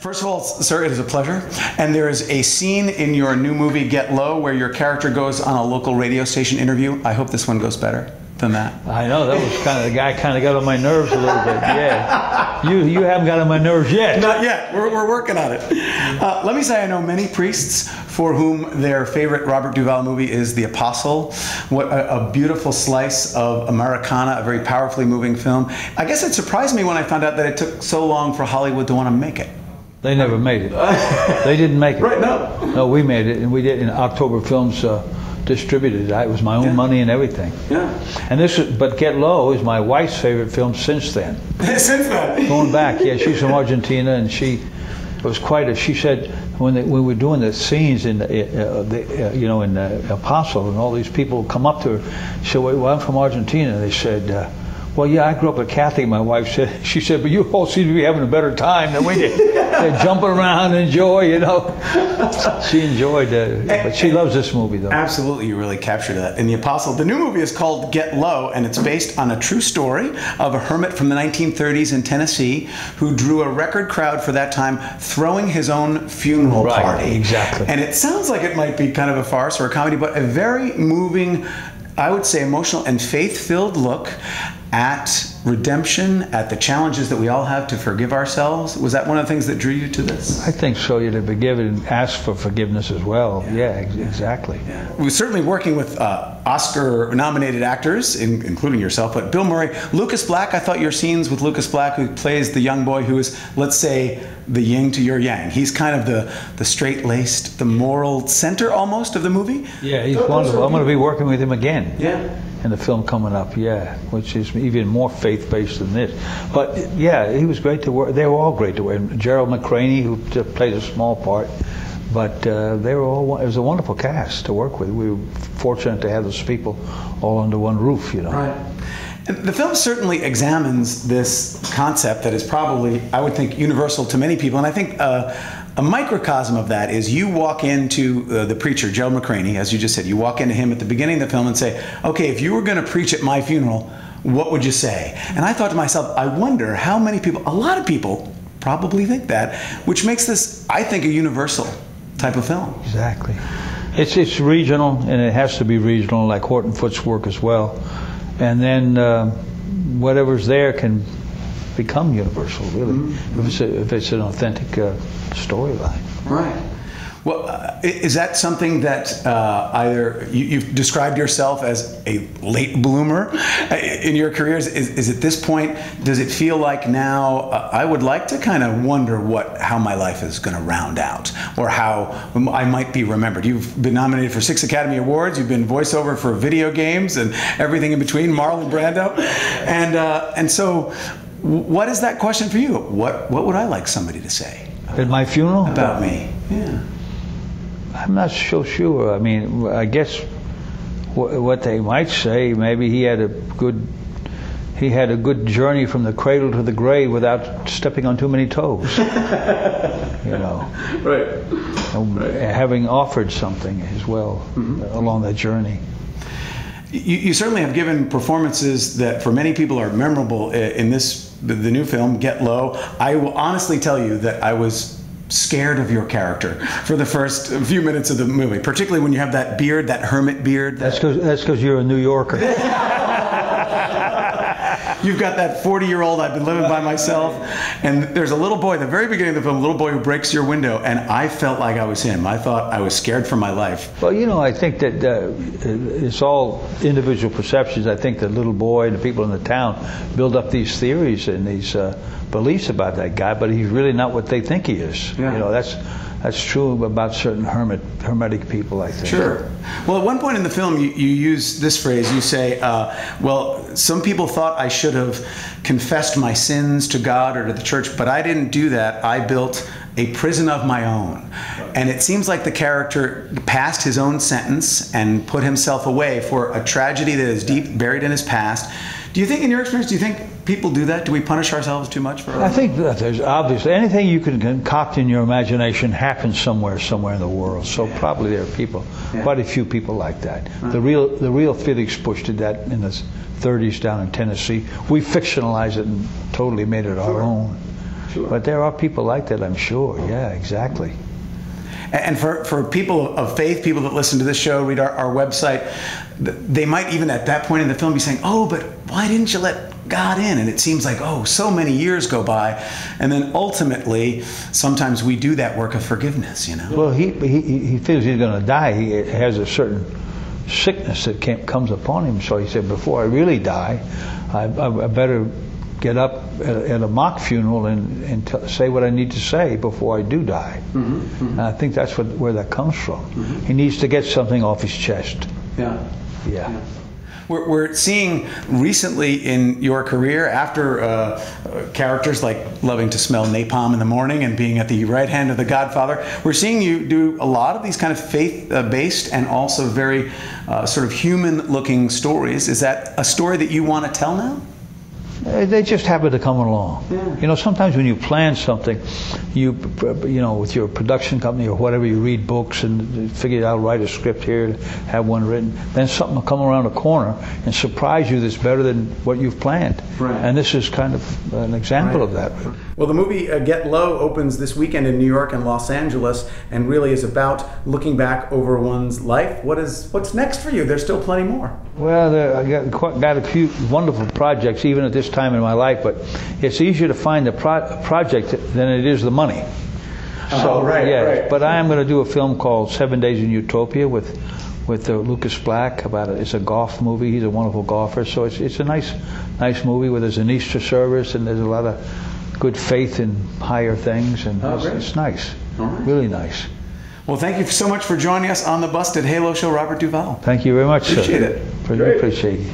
First of all, sir, it is a pleasure. And there is a scene in your new movie, Get Low, where your character goes on a local radio station interview. I hope this one goes better than that. I know, that was kind of, the guy kind of got on my nerves a little bit, yeah. You haven't got on my nerves yet. Not yet. We're working on it. Let me say I know many priests for whom their favorite Robert Duvall movie is The Apostle. What a beautiful slice of Americana, a very powerfully moving film. I guess it surprised me when I found out that it took so long for Hollywood to want to make it. They never made it. They didn't make it. Right, no. No, we made it, and we did, and October Films distributed it. It was my own money and everything. Yeah. And this is, but Get Low is my wife's favorite film since then. Since then? Going back, yeah, she's from Argentina, and she was quite a, she said, when we were doing the scenes in you know, in the Apostle, and all these people come up to her, she said, well, I'm from Argentina. They said, well, yeah, I grew up a Catholic, my wife said. She said, but you all seem to be having a better time than we did. They're jumping around and enjoy, you know. She enjoyed it, but she loves this movie, though. Absolutely, you really captured that in The Apostle. The new movie is called Get Low, and it's based on a true story of a hermit from the 1930s in Tennessee who drew a record crowd for that time, throwing his own funeral party. Right, exactly. And it sounds like it might be kind of a farce or a comedy, but a very moving, I would say emotional and faith-filled look at redemption, at the challenges that we all have to forgive ourselves. Was that one of the things that drew you to this? I think so. You to forgive and ask for forgiveness as well. Yeah, exactly. Yeah. We're certainly working with Oscar-nominated actors, including yourself, but Bill Murray, Lucas Black. I thought your scenes with Lucas Black, who plays the young boy who is, let's say, the yin to your yang. He's kind of the straight-laced, the moral center almost of the movie. Yeah, he's wonderful. I'm going to be working with him again. Yeah. In the film coming up, yeah, which is even more faith-based than this. But yeah, he was great to work. They were all great to work. Gerald McCraney, who just played a small part, but they were all. It was a wonderful cast to work with. We were fortunate to have those people all under one roof, you know. Right. The film certainly examines this concept that is probably, I would think, universal to many people, and I think a microcosm of that is you walk into the preacher, Joe McCraney, as you just said, you walk into him at the beginning of the film and say, okay, if you were going to preach at my funeral, what would you say? And I thought to myself, I wonder how many people, a lot of people probably think that, which makes this, I think, a universal type of film. Exactly. It's regional, and it has to be regional, like Horton Foote's work as well. And then whatever's there can become universal, really, if it's an authentic storyline. Right. Well, is that something that either you've described yourself as a late bloomer in your careers? Is at this point, does it feel like now I would like to kind of wonder how my life is going to round out, or how I might be remembered? You've been nominated for 6 Academy Awards. You've been voiceover for video games and everything in between, Marlon Brando, and so what is that question for you? What would I like somebody to say at my funeral about me? Yeah. I'm not so sure. I mean, I guess what they might say, maybe he had a good journey from the cradle to the grave without stepping on too many toes. You know, right. Having offered something as well along that journey. You certainly have given performances that for many people are memorable in the new film, Get Low. I will honestly tell you that I was scared of your character for the first few minutes of the movie, particularly when you have that beard, that hermit beard. That's because you're a New Yorker. You've got that 40-year-old, I've been living by myself, and there's a little boy at the very beginning of the film, a little boy who breaks your window, and I felt like I was him. I thought I was scared for my life. Well, you know, I think that it's all individual perceptions. I think the little boy and the people in the town build up these theories and these beliefs about that guy, but he's really not what they think he is. Yeah. You know, that's true about certain hermetic people, I think. Sure. Well, at one point in the film, you use this phrase. You say, well, some people thought I should have confessed my sins to God or to the church, but I didn't do that. I built a prison of my own. And it seems like the character passed his own sentence and put himself away for a tragedy that is deep buried in his past. Do you think, in your experience, do you think people do that? Do we punish ourselves too much for it? I think that there's obviously anything you can concoct in your imagination happens somewhere in the world. So probably there are people, quite a few people like that. The real Felix Bush did that in the 30s down in Tennessee. We fictionalized it and totally made it our own. Sure. But there are people like that, I'm sure. Yeah, exactly. And for people of faith, people that listen to this show, read our website, they might even at that point in the film be saying, oh, but why didn't you let God in? And it seems like, oh, so many years go by. And then ultimately, sometimes we do that work of forgiveness, you know? Well, he feels he's going to die. He has a certain sickness that comes upon him. So he said, before I really die, I better get up at a mock funeral and say what I need to say before I do die. And I think that's where that comes from. He needs to get something off his chest. Yeah. Yeah. We're seeing recently in your career, after characters like loving to smell napalm in the morning and being at the right hand of the Godfather, we're seeing you do a lot of these kind of faith-based and also very sort of human-looking stories. Is that a story that you want to tell now? They just happen to come along. Yeah. You know, sometimes when you plan something, you know, with your production company or whatever, you read books and figure out, write a script here, have one written. Then something will come around the corner and surprise you that's better than what you've planned. Right. And this is kind of an example of that. Well, the movie Get Low opens this weekend in New York and Los Angeles, and really is about looking back over one's life. What's next for you? There's still plenty more. Well, I got a few wonderful projects even at this time in my life, but it's easier to find the project than it is the money. So, right. But I am going to do a film called 7 Days in Utopia with Lucas Black about it. It's a golf movie. He's a wonderful golfer, so it's a nice movie where there's an Easter service and there's a lot of good faith in higher things, and it's nice, really nice. Well, thank you so much for joining us on the Busted Halo Show, Robert Duvall. Thank you very much, Appreciate sir. it. Appreciate it.